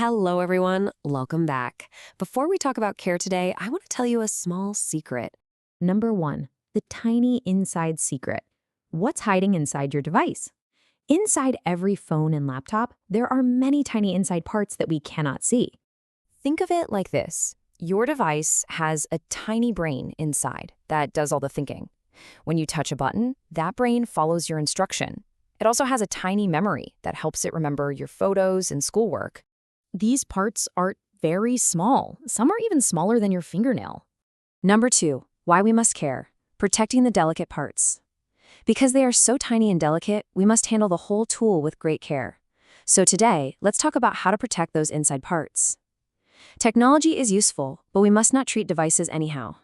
Hello, everyone. Welcome back. Before we talk about care today, I want to tell you a small secret. Number 1, the tiny inside secret. What's hiding inside your device? Inside every phone and laptop, there are many tiny inside parts that we cannot see. Think of it like this. Your device has a tiny brain inside that does all the thinking. When you touch a button, that brain follows your instruction. It also has a tiny memory that helps it remember your photos and schoolwork. These parts are very small. Some are even smaller than your fingernail. Number 2, why we must care. Protecting the delicate parts. Because they are so tiny and delicate, we must handle the whole tool with great care. So today, let's talk about how to protect those inside parts. Technology is useful, but we must not treat devices anyhow.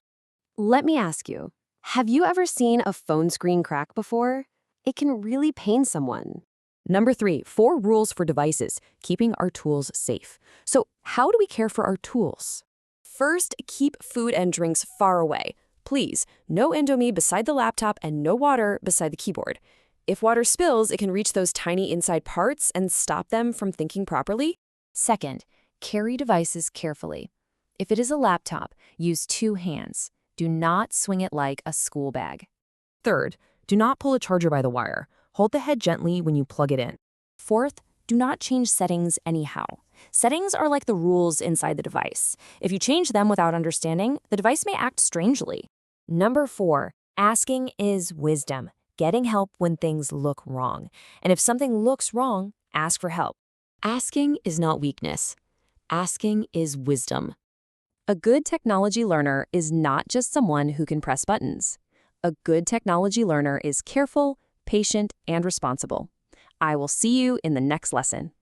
Let me ask you, have you ever seen a phone screen crack before? It can really pain someone. Number 3, 4 rules for devices, keeping our tools safe. So how do we care for our tools? First, keep food and drinks far away. Please, no Indomie beside the laptop and no water beside the keyboard. If water spills, it can reach those tiny inside parts and stop them from thinking properly. Second, carry devices carefully. If it is a laptop, use 2 hands. Do not swing it like a school bag. Third, do not pull a charger by the wire. Hold the head gently when you plug it in. Fourth, do not change settings anyhow. Settings are like the rules inside the device. If you change them without understanding, the device may act strangely. Number 4, asking is wisdom. Getting help when things look wrong. And if something looks wrong, ask for help. Asking is not weakness. Asking is wisdom. A good technology learner is not just someone who can press buttons. A good technology learner is careful, patient, and responsible. I will see you in the next lesson.